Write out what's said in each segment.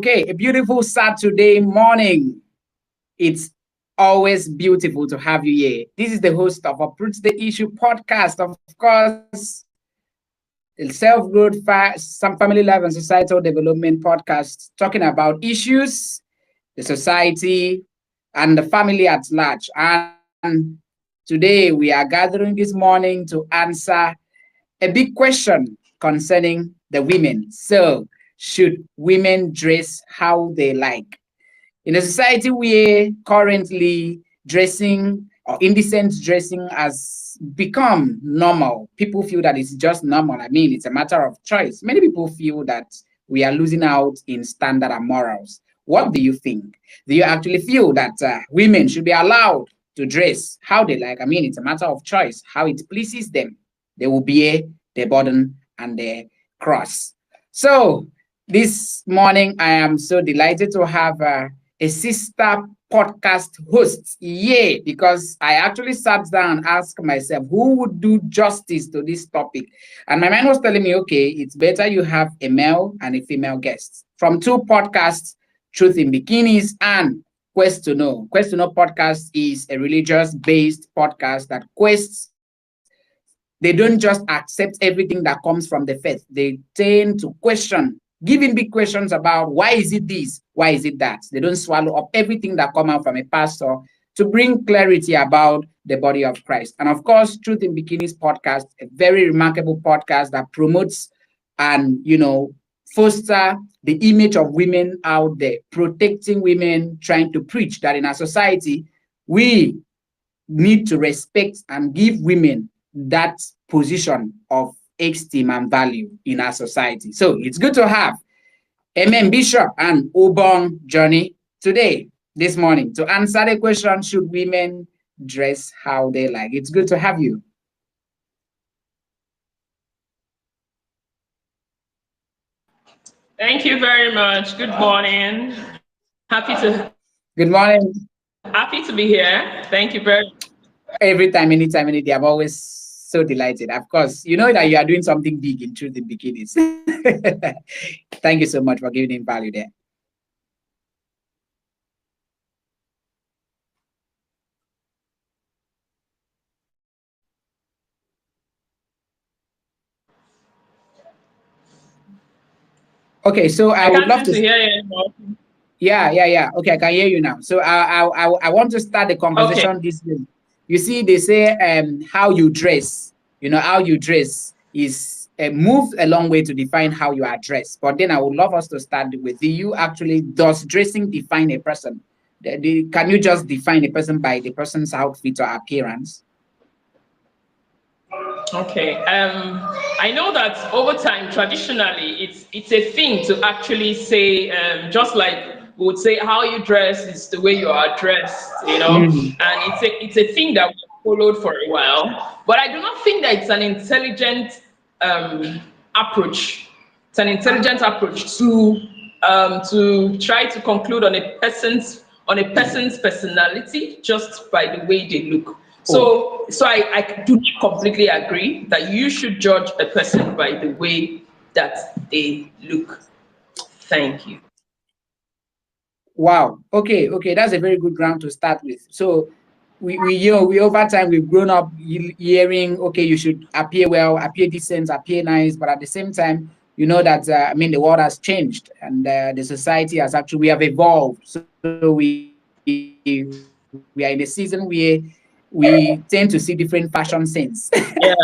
Okay, a beautiful Saturday morning. It's always beautiful to have you here. This is the host of Approach the Issue podcast, of course, self-growth, some family life and societal development podcast, talking about issues, the society, and the family at large. And today we are gathering this morning to answer a big question concerning the women. So, should women dress how they like? In a society where currently dressing or indecent dressing has become normal, people feel that it's just normal. I mean, it's a matter of choice. Many people feel that we are losing out in standard and morals. What do you think? Do you actually feel that women should be allowed to dress how they like? I mean, it's a matter of choice, how it pleases them. They will bear their burden and their cross. So, this morning, I am so delighted to have a sister podcast host. Yay, because I actually sat down and asked myself who would do justice to this topic. And my mind was telling me, okay, it's better you have a male and a female guest. From two podcasts, Truth in Bikinis and Quest to Know. Quest to Know podcast is a religious-based podcast that quests. They don't just accept everything that comes from the faith. They tend to question, giving big questions about why is it this, why is it that. They don't swallow up everything that come out from a pastor to bring clarity about the body of Christ. And of course, Truth in Bikinis podcast, a very remarkable podcast that promotes and, foster the image of women out there, protecting women, trying to preach that in our society, we need to respect and give women that position of esteem and value in our society. So it's good to have Amen Bishop and Obong Johnny today, this morning, to answer the question, should women dress how they like? It's good to have you. Thank you very much. Good morning. Happy to Good morning. happy to be here. Thank you very much. Every time, anytime, any day, I'm always so delighted. Of course, you know that you are doing something big in Truth in Bikinis. Thank you so much for giving him value there. Okay, so I I would can't love seem to. to hear you anymore. Yeah. Okay, I can hear you now. So I want to start the Okay. conversation this way. You see, they say how you dress. How you dress is moved a long way to define how you are dressed. But then I would love us to start with, do you actually, does dressing define a person? Can you just define a person by the person's outfit or appearance? Okay. I know that over time, traditionally, it's a thing to actually say, just like we would say, how you dress is the way you are dressed, Mm. and it's a thing that we followed for a while. But I do not think that it's an intelligent approach. It's an intelligent approach to try to conclude on a person's personality just by the way they look. Oh, So I do not completely agree that you should judge a person by the way that they look. Thank you. wow. Okay. That's a very good ground to start with. So we over time we've grown up hearing, okay, you should appear well, appear decent, appear nice, but at the same time, you know that I mean the world has changed and the society has actually we have evolved. So we are in a season where we tend to see different fashion sense. Yeah,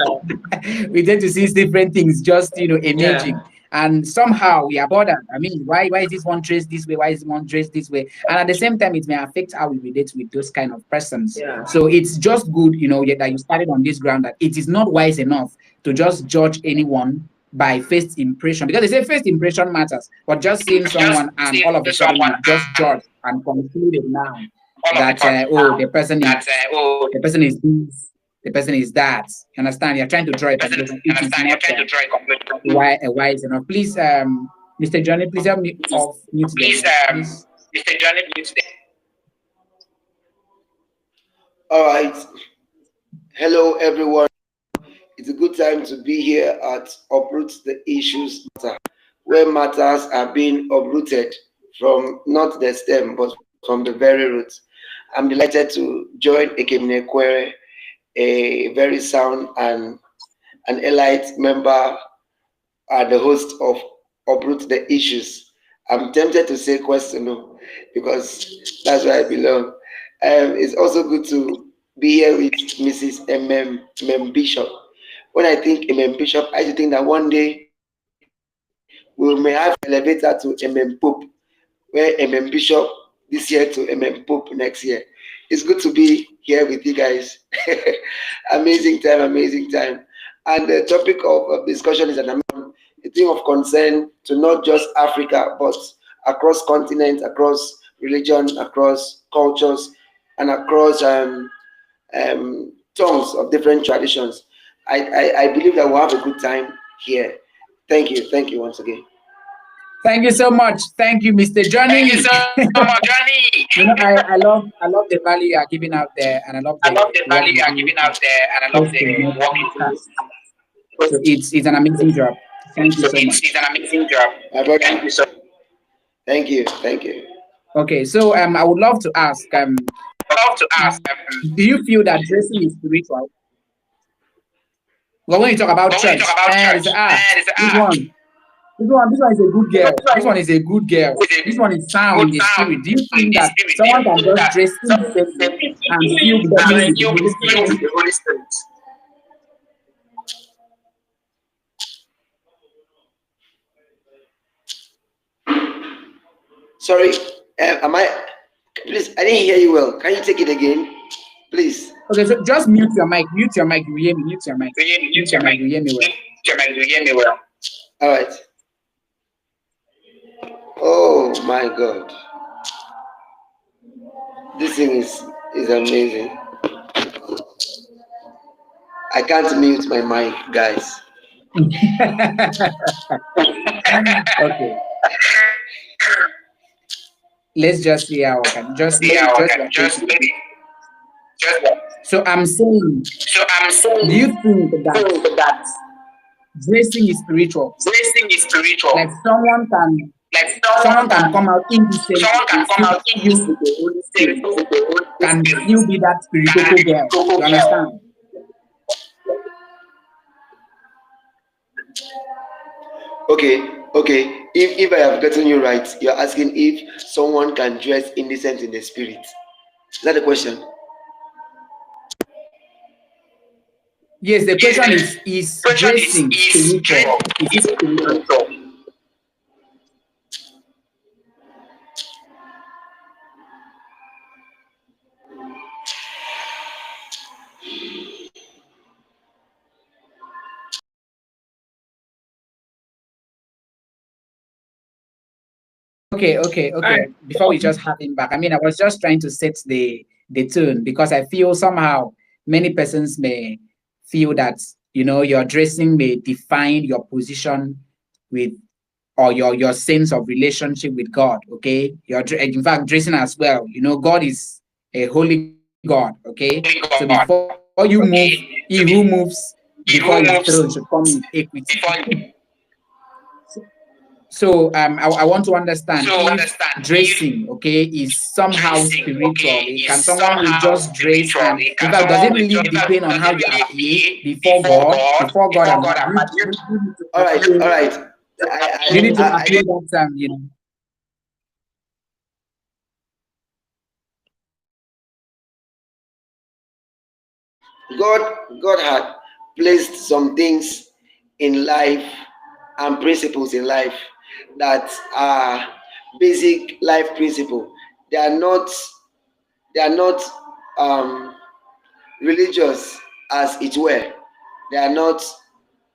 We tend to see different things just emerging, yeah, and somehow we are bothered. I mean, why is this one dressed this way, why is one dressed this way? And at the same time it may affect how we relate with those kind of persons. yeah. So it's just good, that you started on this ground, that it is not wise enough to just judge anyone by first impression, because they say first impression matters, but just seeing someone and all of a sudden you just judge and concluded now that the person is this, the person is that. You understand? You're trying to draw a conclusion. It is not wise enough. Please, Mr. Johnny, please help me off mute them. Please. All right. Hello, everyone. It's a good time to be here at Uproot the Issues Matter, where matters are being uprooted from not the stem, but from the very roots. I'm delighted to join Ekemine Kwere, a very sound and an elite member and the host of Uproot the Issues. I'm tempted to say question no, because that's where I belong. It's also good to be here with Mrs. MM Bishop. When I think MM Bishop, I just think that one day we may have elevator to MM Pope, where MM Bishop this year to MM Pope next year. It's good to be here with you guys. Amazing time, amazing time. And the topic of discussion is a theme of concern to not just Africa, but across continents, across religion, across cultures, and across tongues of different traditions. I believe that we'll have a good time here. Thank you once again. Thank you so much. Thank you, Mr. Thank you Johnny. so much, Johnny. I love the value you are giving out there, and I love I love the the work value you you are do giving out there, and I love the hosting work you do. podcast. So it's an amazing job. Thank you So so it's much. an amazing job. Thank you so. Thank you, thank you. Okay, so I would love to ask, I love to ask. do you feel that dressing is spiritual? Well, when you talk about But when you talk church, about and it's church, it's this ah, one, this one is a good this girl. This one one is a good girl. is a This one is sound in good the sound spirit. Do you in think the that spirit. Do you someone can think just that dress someone indecently and still be and filled with the still Holy be Spirit? filled with the Holy Spirit? Sorry, am I? Please, I didn't hear you well. Can you take it again, please? Okay, so just mute your mic. Mute your mic. You hear me? Mute your mic. Mute Mute your your mic. mic. You hear me well? Mute your mic. You hear me well? All right. Oh my God, this thing is amazing. I can't mute my mic, guys. Okay, let's just see how I can. Just See maybe how I just can like 20 just seconds. maybe just one. So I'm saying, So I'm do saying you think that that dressing is spiritual? blessing is spiritual. Like Like someone can come out indecently someone and can come still out be in this filled with the Holy same Spirit, with the Holy can Spirit. still be that Can spiritual be girl. Coco You girl. understand? Okay. If I have gotten you right, you're asking if someone can dress indecent in the spirit. Is that the question? Yes, the Yes, question the is question dressing is spiritual? dreadful. Is it Is it spiritual? spiritual? All Okay. right. Before we just have him back, I mean, I was just trying to set the tone because I feel somehow many persons may feel that your dressing may define your position with or your sense of relationship with God. Okay, in fact dressing as well. God is a holy God. Okay, so Holy before you God. move, he who Okay. So moves before his he who throne should moves come with equity. before So I want to understand so if understand if dressing, okay, is somehow dressing, spiritual. okay, is Can someone will somehow just dress spiritual. and It in can fact, does it someone will really just, in fact, depend on does how it you really appear appear before God, before God before and God man? and man? You need to All right, appear. all right. You need to I appear that. God had placed some things in life and principles in life that are basic life principle. They are not they are not um, religious as it were. They are not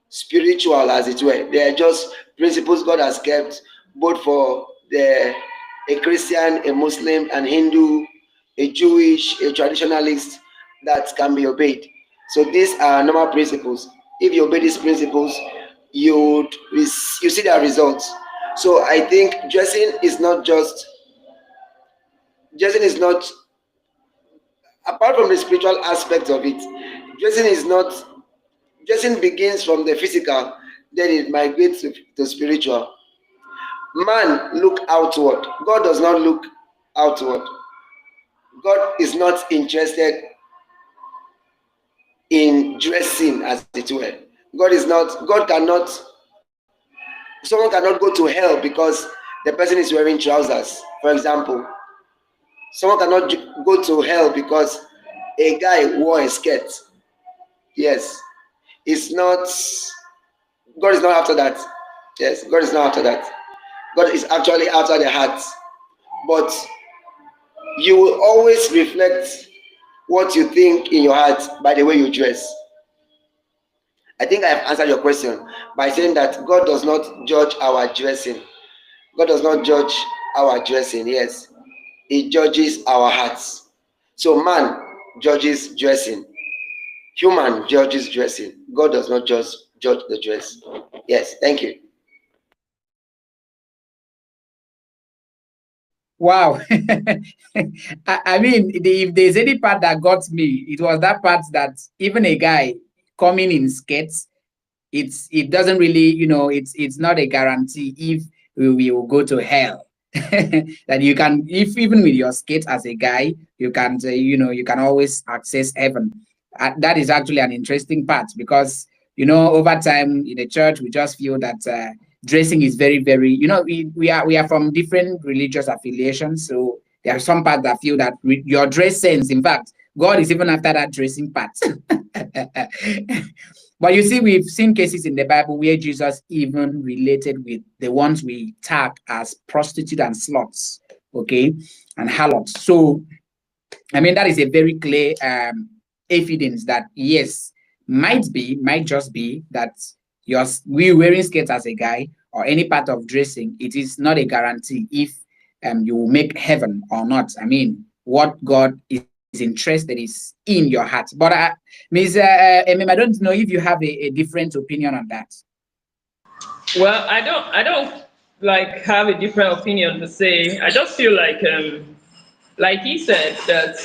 spiritual as it were. They are just principles God has kept both for a Christian, a Muslim, an Hindu, a Jewish, a traditionalist that can be obeyed. So these are normal principles. If you obey these principles, you see their results. So I think dressing is not apart from the spiritual aspect of it. Dressing is not dressing begins from the physical, then it migrates to spiritual. Man look outward. God does not look outward. God is not interested in dressing, as it were. God cannot, someone cannot go to hell because the person is wearing trousers, for example. Someone cannot go to hell because a guy wore a skirt. Yes. It's not, God is not after that. Yes, God is not after that. God is actually after the heart. But you will always reflect what you think in your heart by the way you dress. I think I have answered your question by saying that God does not judge our dressing. God does not judge our dressing, yes. He judges our hearts. So man judges dressing. Human judges dressing. God does not judge the dress. Yes, thank you. Wow. I mean, if there's any part that got me, it was that part that even a guy coming in skirts, it doesn't really, it's not a guarantee if we will go to hell. That you can, if even with your skate as a guy, you can, you can always access heaven. That is actually an interesting part because, over time in the church, we just feel that dressing is very, very, we are from different religious affiliations. So there are some parts that feel that your dress sense, in fact, God is even after that dressing part. But you see, we've seen cases in the Bible where Jesus even related with the ones we tag as prostitute and sluts, okay, and harlots. So, I mean, that is a very clear evidence that yes, might just be that we wearing skirts as a guy or any part of dressing, it is not a guarantee if you will make heaven or not. I mean, what God is interested is in your heart. But Ms. Emem, I don't know if you have a different opinion on that. Well, I don't like have a different opinion to say. I just feel like he said that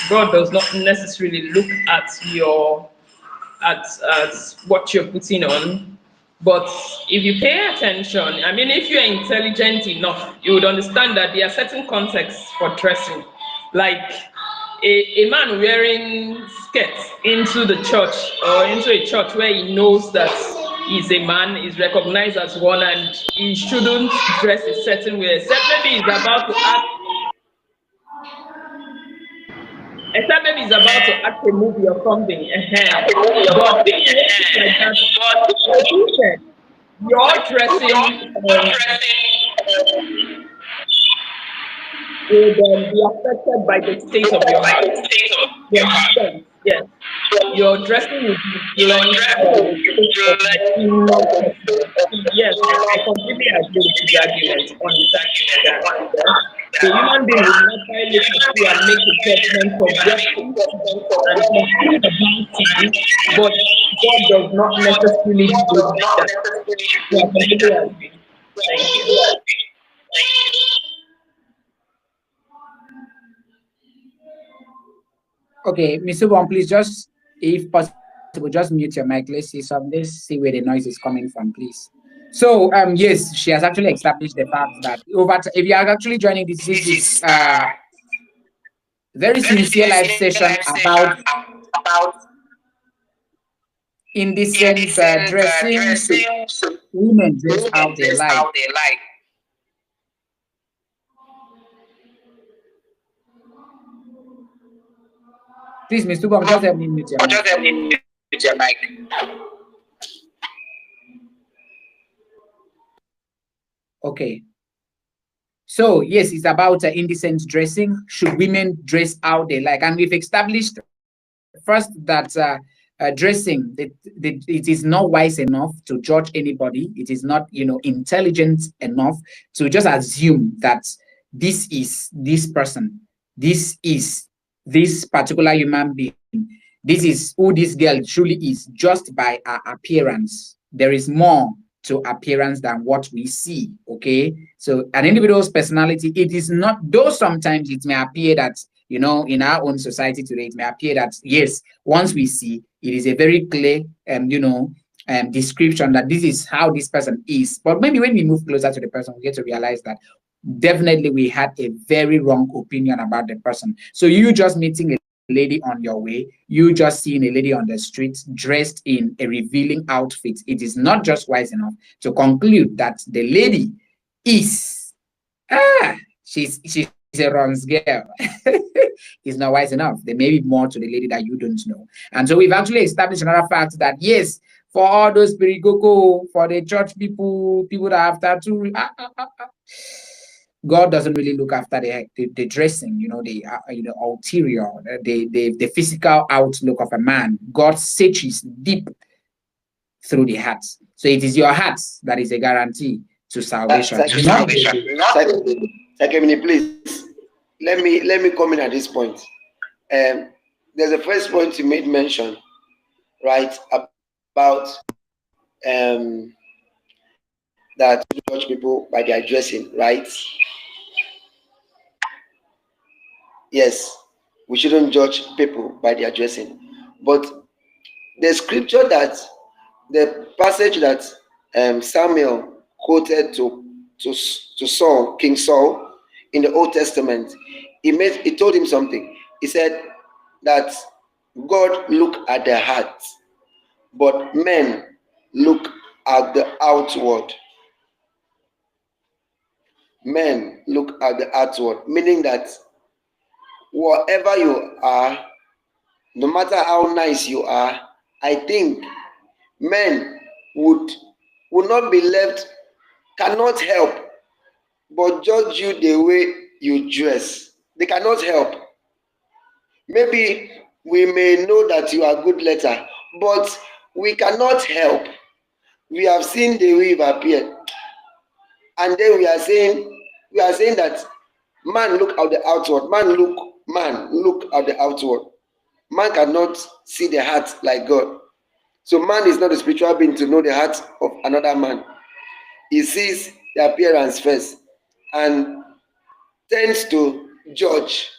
God does not necessarily look at at what you're putting on. But if you pay attention, I mean, if you're intelligent enough, you would understand that there are certain contexts for dressing. Like a man wearing skirts into the church or into a church where he knows that he's a man, is recognized as one, and he shouldn't dress a certain way, except maybe he's about to act except maybe he's about to act a movie or something. But if you want it like that, like you said, your dressing would be affected by the state of your heart. You understand? Yes. Your dressing will be influenced by the state of the inner person. Yes, I completely agree with his argument on that. Yeah. The human being will naturally look at you and make a judgment of what you see and conclude about you, but God does not necessarily do it like that. So I completely agree. Thank you. Okay, Mr. Bon, please just, if possible, just mute your mic. Let's see some. Let's see where the noise is coming from, please. So, yes, she has actually established the fact that if you are actually joining this is very sincere live session about indecent dressing. So women dress how they like. Please, Mr. Bon, just help me mute your mic. Okay. So yes, it's about indecent dressing. Should women dress how they like? And we've established first that dressing it is not wise enough to judge anybody. It is not intelligent enough to just assume that this is this person, this is this particular human being, this is who this girl truly is just by her appearance. There is more to appearance than what we see. Okay, so an individual's personality, it is not, though sometimes it may appear that in our own society today, it may appear that yes, once we see, it is a very clear description that this is how this person is. But maybe when we move closer to the person, we get to realize that definitely we had a very wrong opinion about the person. So you just meeting a lady on your way, you just seeing a lady on the street dressed in a revealing outfit, it is not just wise enough to conclude that the lady is she's a runs girl. It's not wise enough. There may be more to the lady that you don't know. And so we've actually established another fact that yes, for all those perigoko, for the church people, people that have tattoo, God doesn't really look after the dressing, the ulterior, the physical outlook of a man. God searches deep through the heart. So it is your heart that is a guarantee to salvation. Sakemini, please let me comment at this point. There's a first point you made mention, right, about that you judge people by their dressing, right? Yes, we shouldn't judge people by their dressing, but the scripture that the passage that Samuel quoted to Saul, King Saul, in the Old Testament, he told him something. He said that God look at the heart, but men look at the outward. Men look at the outward, meaning that whatever you are, no matter how nice you are, I think men would not be left, cannot help but judge you the way you dress. They cannot help. Maybe we may know that you are good letter, but we cannot help. We have seen the way you appeared, and then we are saying that man look at the outward, man look at the outward. Man cannot see the heart like God. So man is not a spiritual being to know the heart of another man. He sees the appearance first and tends to judge.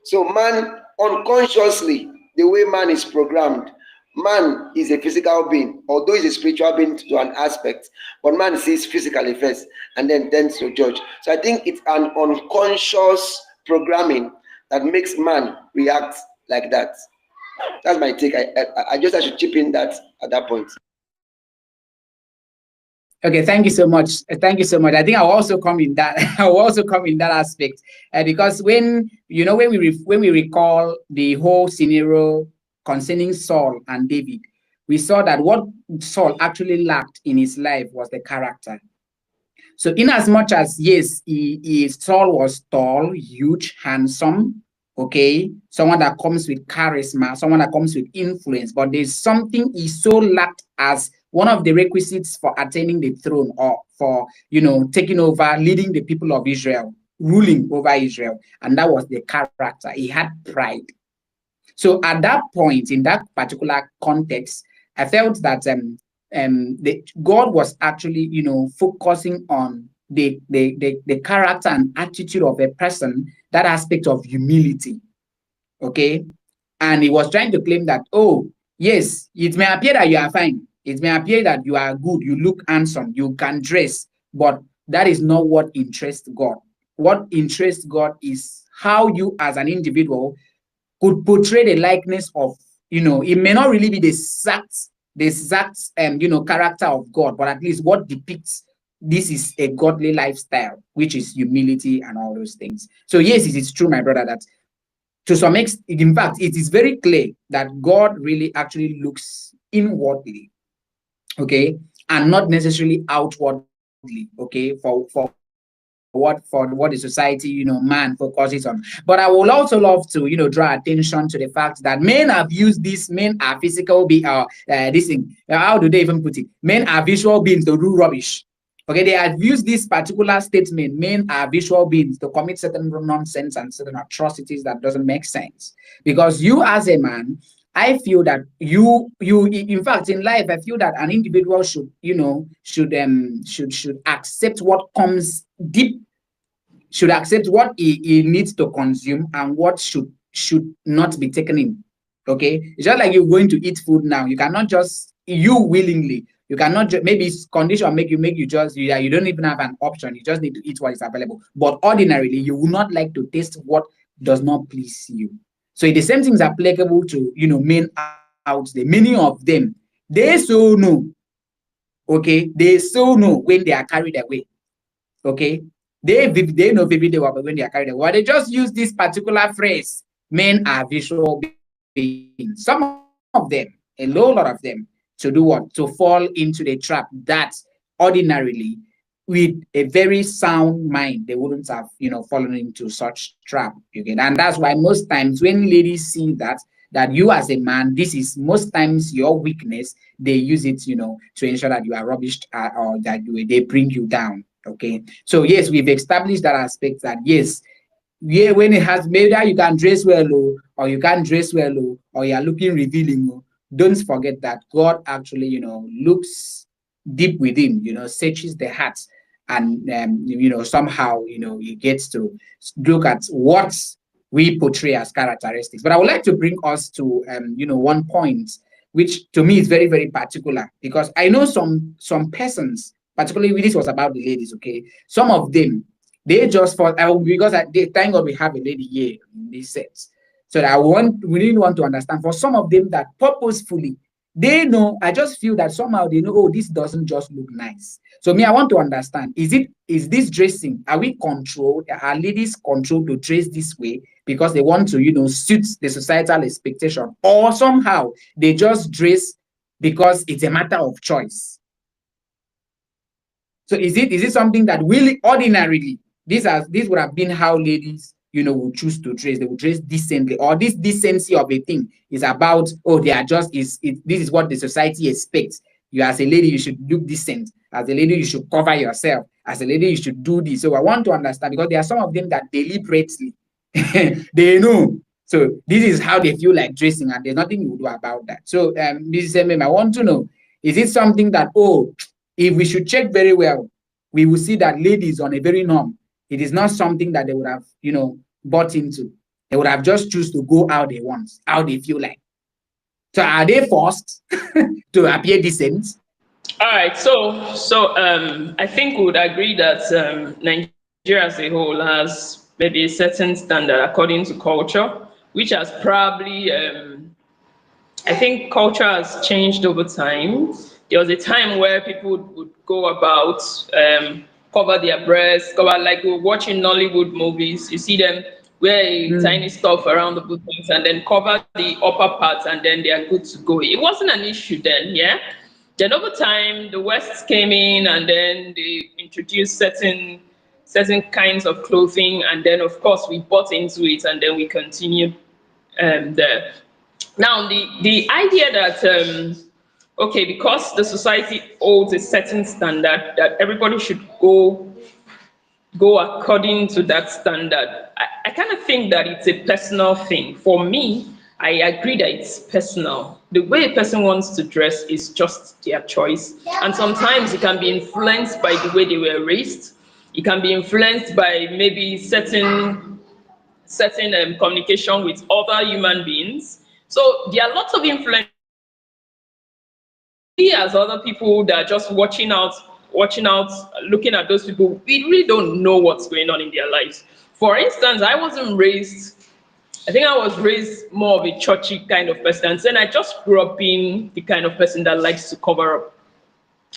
So man unconsciously, the way man is programmed, man is a physical being, although he's a spiritual being to an aspect, but man sees physically first and then tends to judge. So I think it's an unconscious programming that makes man react like that. That's my take. I just have to chip in that at that point. Okay, thank you so much. Thank you so much. I think I'll also come in that. I'll also come in that aspect because when we recall the whole scenario concerning Saul and David, we saw that what Saul actually lacked in his life was the character. So, in as much as yes, Saul was tall, huge, handsome, okay, someone that comes with charisma, someone that comes with influence, but there's something he so lacked as one of the requisites for attaining the throne or for taking over, leading the people of Israel, ruling over Israel, and that was the character. He had pride. So at that point, in that particular context, I felt that God was actually focusing on the character and attitude of a person, that aspect of humility, okay? And he was trying to claim that, oh yes, it may appear that you are fine, it may appear that you are good, you look handsome, you can dress, but that is not what interests God. What interests God is how you as an individual could portray the likeness of, it may not really be the exact character of God, but at least what depicts this is a godly lifestyle, which is humility and all those things. So yes, it is true, my brother, that to some extent, in fact, it is very clear that God really actually looks inwardly, okay, and not necessarily outwardly, okay, for what the society, man focuses on. But I would also love to, draw attention to the fact that men have used this. Men are physical this thing. How do they even put it? Men are visual beings to do rubbish. Okay, they have used this particular statement. Men are visual beings to commit certain nonsense and certain atrocities that doesn't make sense. Because you, as a man, I feel that you in fact in life, I feel that an individual should accept what comes deep, should accept what he needs to consume and what should not be taken in. Okay, it's just like you're going to eat food now. You cannot just willingly You cannot maybe it's condition make you just you don't even have an option. You just need to eat what is available. But ordinarily, you will not like to taste what does not please you. So the same thing is applicable to men out there. Many of them, they so know, okay, they so know when they are carried away. Okay, they know vividly when they are carried away. Well, they just use this particular phrase: men are visual beings. Some of them, a low lot of them, to do what? To fall into the trap that ordinarily, with a very sound mind, they wouldn't have fallen into such trap. You get, and that's why most times when ladies see that you as a man, this is most times your weakness, they use it to ensure that you are rubbish, or that they bring you down. Okay, so yes, we've established that aspect, that yes, yeah, when it has maybe that you can dress well, or you can't dress well, or you are looking revealing, don't forget that God actually looks deep within, searches the heart, and somehow he gets to look at what we portray as characteristics. But I would like to bring us to one point which to me is very, very particular, because I know some persons, particularly this was about the ladies. Okay, some of them, they just for because they thank God we have a lady here in this set. So that we really want to understand, for some of them, that purposefully they know, I just feel that somehow they know, oh, this doesn't just look nice. So me, I want to understand, is this dressing, are we controlled? Are ladies controlled to dress this way because they want to, suit the societal expectation, or somehow they just dress because it's a matter of choice? So is it something that really ordinarily this would have been how ladies would choose to dress? They would dress decently, or this decency of a thing is about, oh, they are just this is what the society expects. You as a lady, you should look decent. As a lady, you should cover yourself. As a lady, you should do this. So I want to understand, because there are some of them that deliberately they know. So this is how they feel like dressing, and there's nothing you will do about that. So Mrs. MM, I want to know, is it something that, oh, if we should check very well, we will see that ladies on a very norm, it is not something that they would have, bought into. They would have just choose to go how they want, how they feel like. So are they forced to appear decent? All right, I think we would agree that Nigeria as a whole has maybe a certain standard according to culture, which has probably I think culture has changed over time. There was a time where people would go about cover their breasts, cover, like we're watching Nollywood movies. You see them wear a tiny stuff around the buttons and then cover the upper parts, and then they are good to go. It wasn't an issue then, yeah. Then over time, the West came in, and then they introduced certain kinds of clothing, and then of course we bought into it, and then we continued there. Now, the idea that okay, because the society holds a certain standard, that everybody should go according to that standard. I kind of think that it's a personal thing. For me, I agree that it's personal. The way a person wants to dress is just their choice. And sometimes it can be influenced by the way they were raised. It can be influenced by maybe certain communication with other human beings. So there are lots of influence. We as other people that are just watching out, looking at those people, we really don't know what's going on in their lives. For instance, I think I was raised more of a churchy kind of person. And then I just grew up being the kind of person that likes to cover up.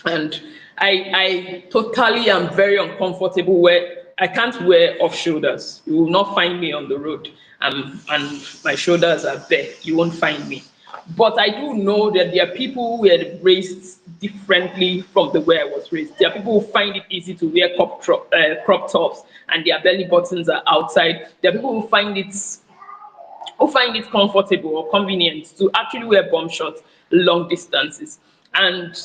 And I totally am very uncomfortable where I can't wear off shoulders. You will not find me on the road, and my shoulders are bare. You won't find me. But I do know that there are people who were raised differently from the way I was raised. There are people who find it easy to wear crop tops and their belly buttons are outside. There are people who find it comfortable or convenient to actually wear bomb shorts long distances. And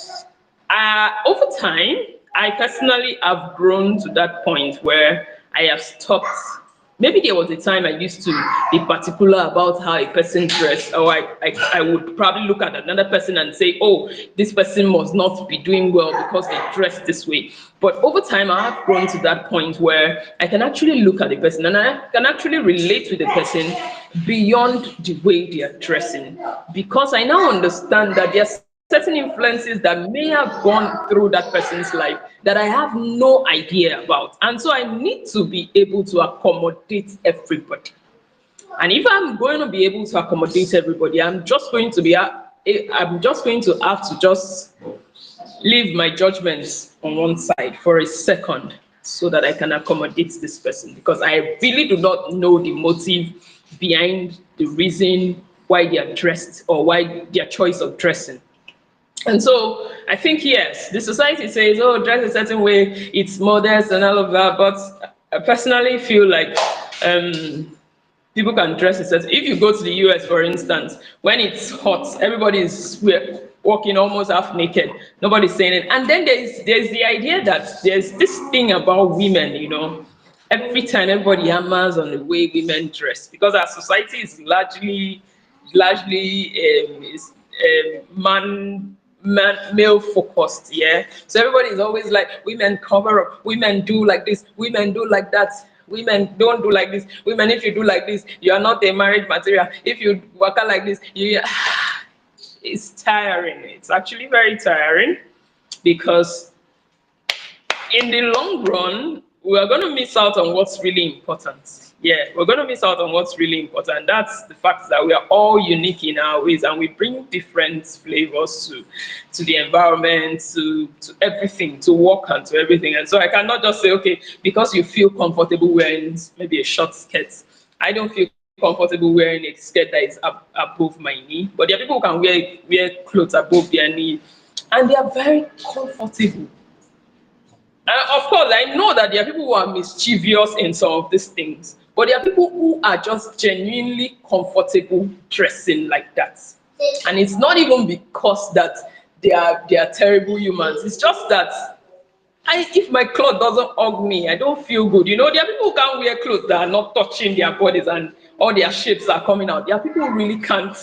over time, I personally have grown to that point where I have stopped. Maybe there was a time I used to be particular about how a person dressed, or I would probably look at another person and say, oh, this person must not be doing well because they dress this way. But over time, I have grown to that point where I can actually look at the person and I can actually relate with the person beyond the way they are dressing. Because I now understand that there are certain influences that may have gone through that person's life that I have no idea about. And so I need to be able to accommodate everybody. And if I'm going to be able to accommodate everybody, I'm just going to have to just leave my judgments on one side for a second so that I can accommodate this person, because I really do not know the motive behind the reason why they are dressed or why their choice of dressing. And so I think, yes, the society says, oh, dress a certain way, it's modest and all of that. But I personally feel like people can dress a certain. If you go to the US, for instance, when it's hot, everybody is walking almost half naked. Nobody's saying it. And then there's the idea that there's this thing about women, every time everybody hammers on the way women dress, because our society is largely male focused, yeah. So everybody is always like, women cover up, women do like this, women do like that, women don't do like this, women, if you do like this, you are not a marriage material, if you work out like this, you it's tiring. It's actually very tiring, because in the long run, we are going to miss out on what's really important. Yeah, we're going to miss out on what's really important. That's the fact that we are all unique in our ways, and we bring different flavors to the environment, to everything, to work and to everything. And so I cannot just say, okay, because you feel comfortable wearing maybe a short skirt, I don't feel comfortable wearing a skirt that is above my knee. But there are people who can wear clothes above their knee, and they are very comfortable. Of course, I know that there are people who are mischievous in some of these things, but there are people who are just genuinely comfortable dressing like that. And it's not even because that they are terrible humans. It's just that if my clothes doesn't hug me, I don't feel good. There are people who can't wear clothes that are not touching their bodies and all their shapes are coming out. There are people who really can't.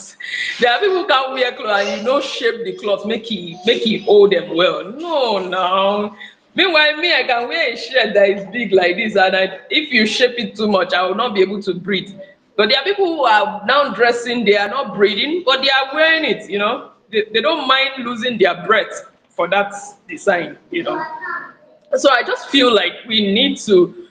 There are people who can't wear clothes and shape the cloth, make it hold them well. No, no. Meanwhile, me, I can wear a shirt that is big like this, and if you shape it too much, I will not be able to breathe. But there are people who are now dressing, they are not breathing, but they are wearing it. They don't mind losing their breath for that design. So I just feel like we need to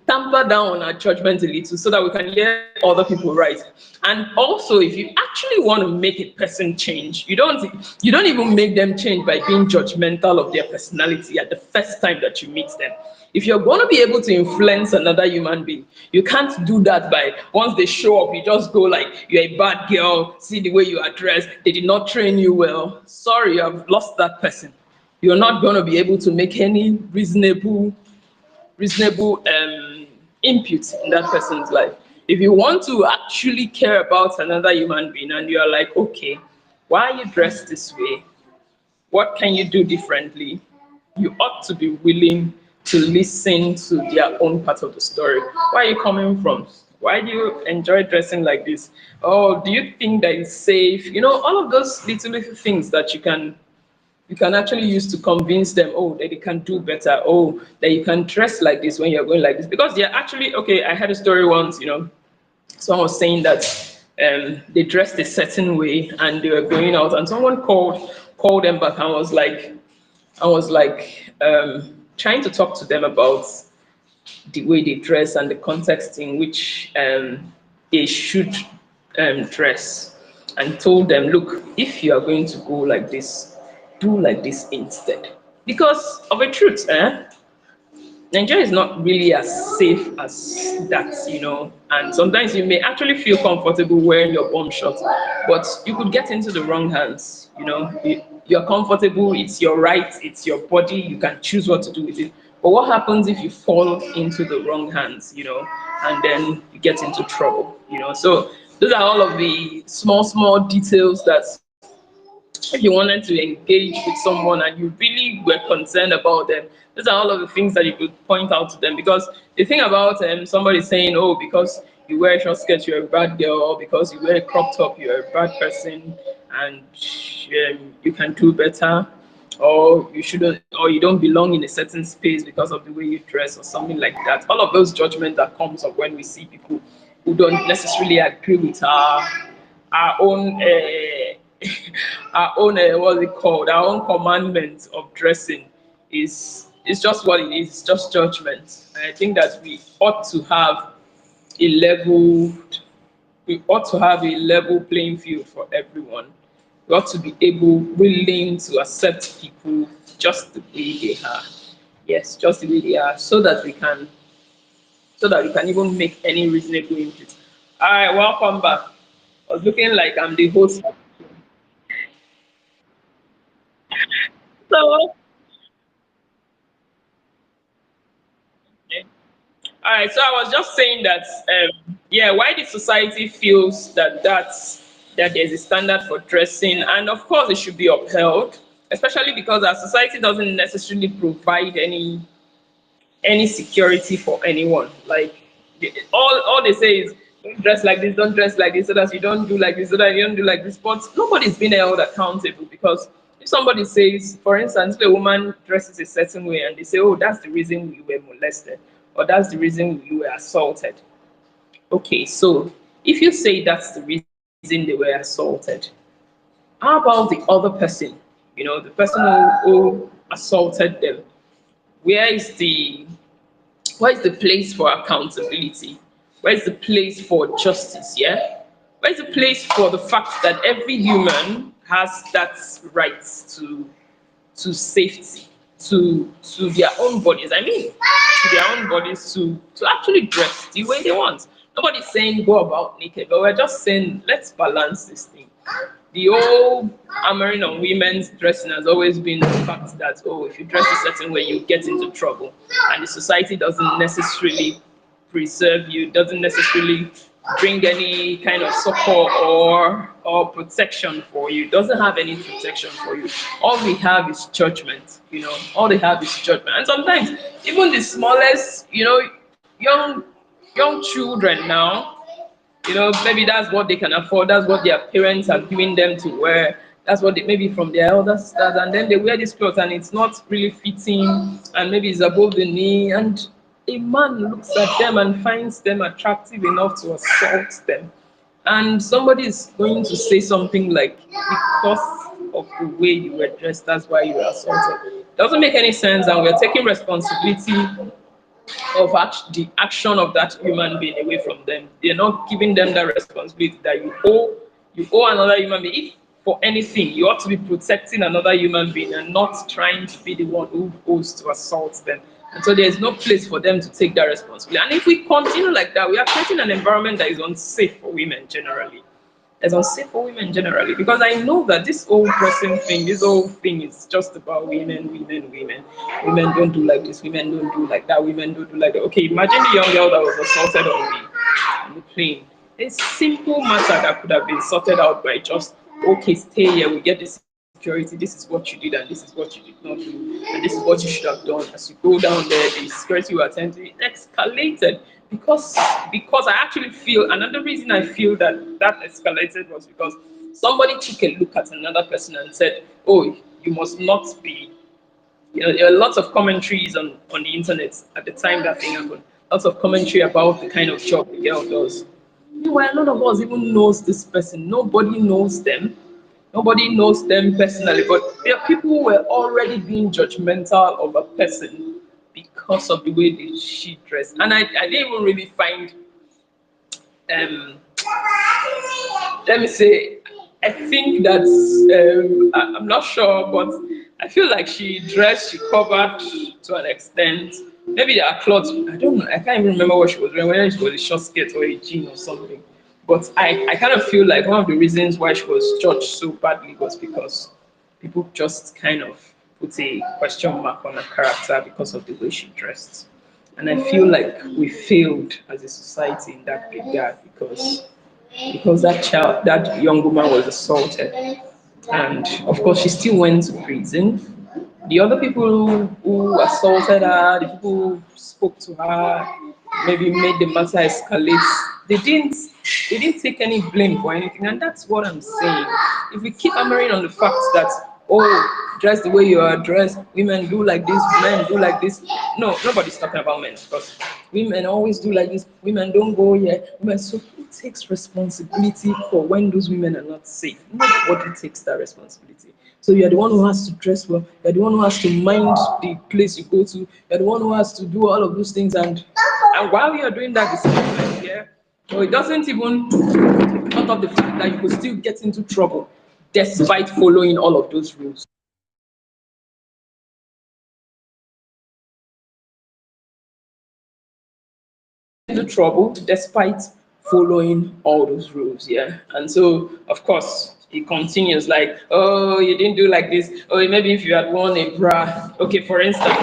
tamper down on our judgment a little so that we can hear other people right. And also, if you actually want to make a person change, you don't even make them change by being judgmental of their personality at the first time that you meet them. If you're going to be able to influence another human being, you can't do that by once they show up, you just go like, you're a bad girl, see the way you are dressed, they did not train you well. Sorry, you have lost that person. You're not going to be able to make any reasonable input in that person's life. If you want to actually care about another human being and you are like, okay, why are you dressed this way? What can you do differently? You ought to be willing to listen to their own part of the story. Where are you coming from? Why do you enjoy dressing like this? Oh, do you think that it's safe? All of those little things that you can actually use to convince them, oh, that they can do better, oh, that you can dress like this when you're going like this. Because they're actually, okay, I had a story once, someone was saying that they dressed a certain way and they were going out, and someone called them back and was like trying to talk to them about the way they dress and the context in which they should dress, and told them, look, if you are going to go like this, do like this instead. Because of a truth, Nigeria is not really as safe as that. And sometimes you may actually feel comfortable wearing your bomb shorts, but you could get into the wrong hands. You're comfortable, it's your right, it's your body, you can choose what to do with it. But what happens if you fall into the wrong hands, and then you get into trouble? So those are all of the small details that if you wanted to engage with someone and you really were concerned about them, these are all of the things that you could point out to them. Because the thing about somebody saying, oh, because you wear short skirts, you're a bad girl, or because you wear a crop top, you're a bad person, and you can do better, or you shouldn't, or you don't belong in a certain space because of the way you dress, or something like that. All of those judgments that comes up when we see people who don't necessarily agree with our own our own what's it called? Our own commandment of dressing is just what it is. It's just judgment. And I think that a level we ought to have a level playing field for everyone. We ought to be willing to accept people just the way they are. Yes, just the way they are, so that we can even make any reasonable input. All right, welcome back. I was looking like I'm the host. So, okay. All right, so I was just saying that, yeah, why the society feels that there's a standard for dressing, and of course it should be upheld, especially because our society doesn't necessarily provide any security for anyone. Like all they say is don't dress like this, don't dress like this, so that you don't do like this, so that you don't do like this. But nobody's being held accountable because if somebody says, for instance, if a woman dresses a certain way and they say, oh, that's the reason we were molested, or that's the reason we were assaulted. Okay, so if you say that's the reason they were assaulted, how about the other person? The person who assaulted them. Where is the Where is the place for accountability? Where is the place for justice? Yeah? Where is the place for the fact that every human has that right to safety, to their own bodies? I mean, to their own bodies to actually dress the way they want. Nobody's saying go about naked, but we're just saying let's balance this thing. The whole hammering on women's dressing has always been the fact that, oh, if you dress a certain way, you get into trouble, and the society doesn't necessarily preserve you, doesn't necessarily bring any kind of support or protection for you, doesn't have any protection for you. All we have is judgment. All they have is judgment. And sometimes even the smallest, young young children now, maybe that's what they can afford. That's what their parents are giving them to wear. That's what they maybe from their elder sisters, and then they wear this clothes and it's not really fitting, and maybe it's above the knee, and a man looks at them and finds them attractive enough to assault them. And somebody is going to say something like, because of the way you were dressed, that's why you were assaulted. It doesn't make any sense, and we're taking responsibility of the action of that human being away from them. They're not giving them that responsibility that you owe another human being. If for anything, you ought to be protecting another human being and not trying to be the one who goes to assault them. And so there's no place for them to take that responsibility. And if we continue like that, we are creating an environment that is unsafe for women generally. As unsafe for women generally, because I know that this whole dressing thing, this whole thing is just about women, women, women. Women don't do like this, women don't do like that, women don't do like that. Okay, imagine the young girl that was assaulted on the plane. A simple matter that could have been sorted out by just, okay, stay here, we get the security, this is what you did and this is what you did not do, and this is what you should have done. As you go down there, the security will attend to it. Escalated because I actually feel another reason I feel that escalated was because somebody took a look at another person and said, "Oh, you must not be." There are lots of commentaries on the internet at the time that thing happened. Lots of commentary about the kind of job the girl does. Meanwhile, none of us even knows this person. Nobody knows them. Nobody knows them personally, but there are people who were already being judgmental of a person because of the way she dressed. And I didn't even really find, um, let me say, I think that, I'm not sure, but I feel like she covered to an extent. Maybe there are clothes, I don't know, I can't even remember what she was wearing, whether it was a short skirt or a jean or something. But I kind of feel like one of the reasons why she was judged so badly was because people just kind of put a question mark on her character because of the way she dressed. And I feel like we failed as a society in that regard because that young woman was assaulted, and of course she still went to prison. The other people who assaulted her, the people who spoke to her, maybe made the matter escalate. They didn't take any blame for anything, and that's what I'm saying. If we keep hammering on the fact that oh, dress the way you are dressed. Women do like this, men do like this. No, nobody's talking about men because women always do like this. Women don't go here. Women, so who takes responsibility for when those women are not safe? Nobody takes that responsibility. So you're the one who has to dress well. You're the one who has to mind the place you go to. You're the one who has to do all of those things. And while you're doing that, the same yeah. So it doesn't even thought of the fact that you could still get into trouble despite following all of those rules. Into trouble despite following all those rules, yeah. And so, of course, it continues like, oh, you didn't do like this. Oh, maybe if you had worn a bra. Okay, for instance,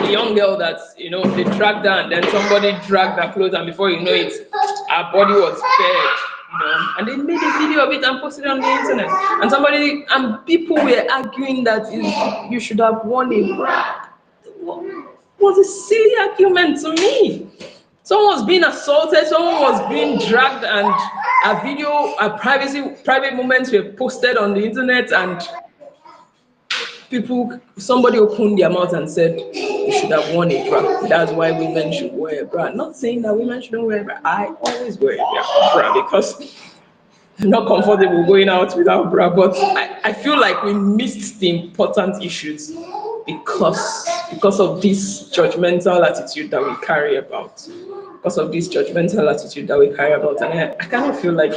the young girl that they dragged her, and then somebody dragged her clothes, and before you know it, her body was bared. And they made a video of it and posted it on the internet. And people were arguing that you should have worn a bra. Was a silly argument to me. Someone was being assaulted, someone was being dragged, and private moments were posted on the internet, and somebody opened their mouth and said, you should have worn a bra. That's why women should wear a bra. Not saying that women shouldn't wear a bra. I always wear a bra because I'm not comfortable going out without bra, but I feel like we missed the important issues because of this judgmental attitude that we carry about. Because of this judgmental attitude that we carry about. And I kind of feel like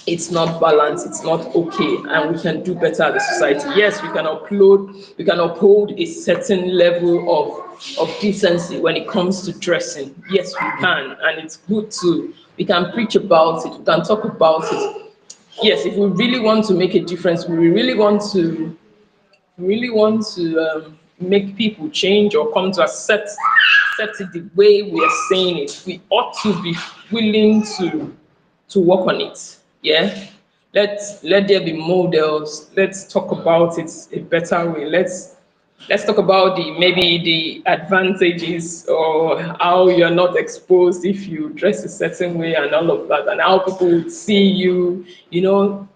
it's not balanced, it's not okay, and we can do better as a society. Yes, we can uphold a certain level of decency when it comes to dressing. Yes, we can, and it's good to we can preach about it, we can talk about it. Yes, if we really want to make a difference, we really want to make people change or come to accept it the way we are saying it, we ought to be willing to work on it. Yeah. Let there be models. Let's talk about it a better way. Let's talk about maybe the advantages or how you're not exposed if you dress a certain way and all of that, and how people would see you,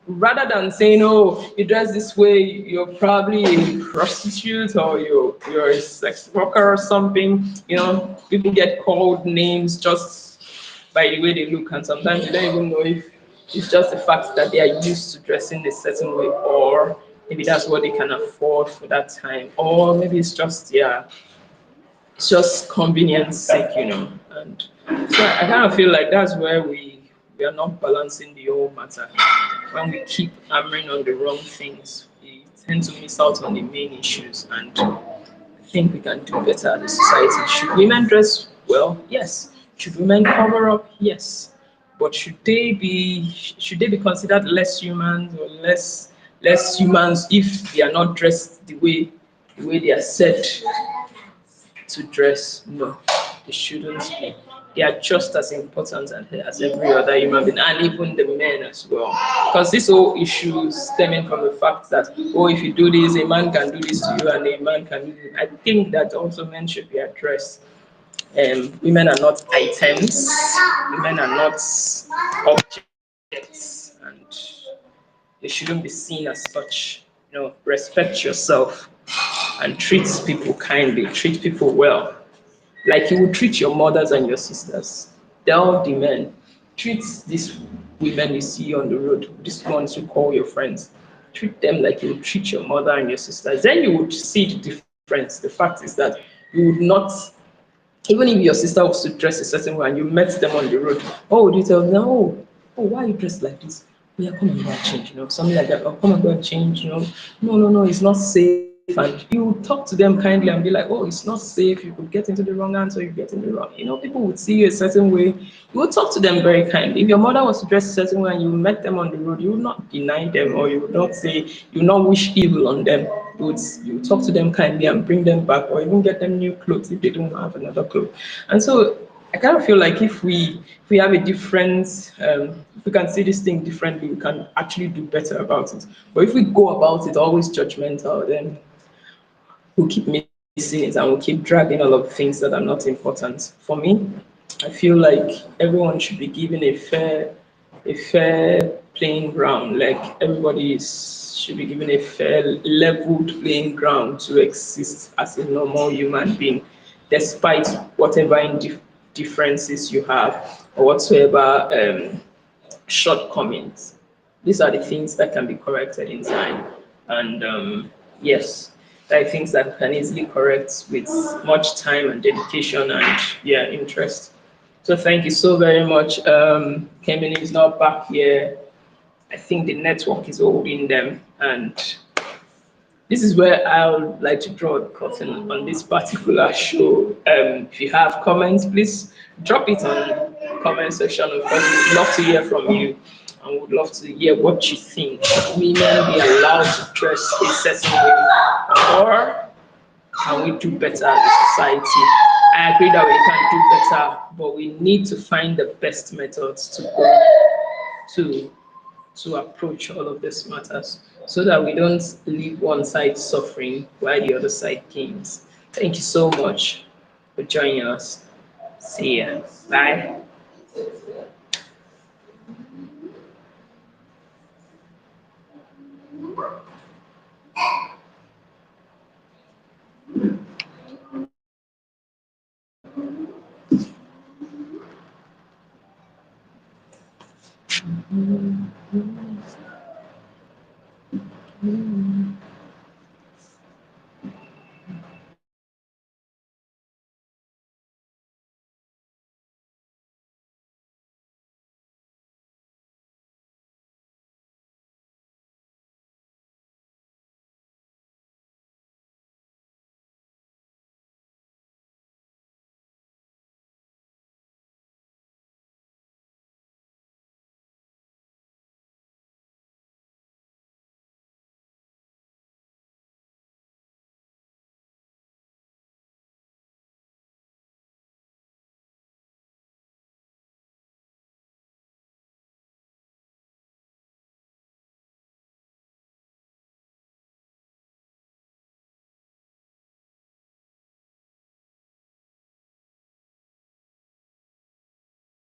rather than saying, oh, you dress this way, you're probably a prostitute or you're a sex worker or something. People get called names just by the way they look, and sometimes you don't even know if it's just the fact that they are used to dressing a certain way, or maybe that's what they can afford for that time, or maybe it's just convenience sake. And so I kind of feel like that's where we are not balancing the whole matter. When we keep hammering on the wrong things, we tend to miss out on the main issues, and I think we can do better as a society. Should women dress well? Yes. Should women cover up? Yes. But should they be considered less human or less humans if they are not dressed the way they are said to dress? No, they shouldn't be. They are just as important as every other human being, and even the men as well. Because this whole issue is stemming from the fact that, oh, if you do this, a man can do this to you, and a man can do this. I think that also men should be addressed. Women are not items, women are not objects, and they shouldn't be seen as such. Respect yourself and treat people kindly, treat people well, like you would treat your mothers and your sisters. Tell the men, treat these women you see on the road, these ones you call your friends, treat them like you would treat your mother and your sisters. Then you would see the difference. The fact is that you would not, even if your sister was to dress a certain way and you met them on the road, oh, you tell them, oh, why are you dressed like this? Oh, yeah, come and go and change, something like that. Oh, come and go and change, no, it's not safe. And you talk to them kindly and be like, oh, it's not safe. You could get into the wrong answer, you get in the wrong. People would see you a certain way. You would talk to them very kindly. If your mother was to dress a certain way and you met them on the road, you would not deny them, or you would not say, you would not wish evil on them. You would talk to them kindly and bring them back, or even get them new clothes if they don't have another clothes. And so I kind of feel like if we have a different, if we can see this thing differently, we can actually do better about it. But if we go about it always judgmental, then we'll keep missing it and we'll keep dragging all of the things that are not important. For me, I feel like everyone should be given a fair playing ground. Like should be given a fair, leveled playing ground to exist as a normal human being, despite whatever differences you have or whatsoever shortcomings. These are the things that can be corrected in time, and yes, there are things that can easily correct with much time and dedication and yeah, interest. So thank you so very much. Kemini is not back here. I think the network is holding them, and this is where I would like to draw the curtain on this particular show. If you have comments, please drop it on comment section. Of course, we'd love to hear from you, and would love to hear what you think. Should women be allowed to dress a certain way, or can we do better as a society? I agree that we can do better, but we need to find the best methods to go to approach all of these matters so that we don't leave one side suffering while the other side gains. Thank you so much for joining us. See ya. Bye.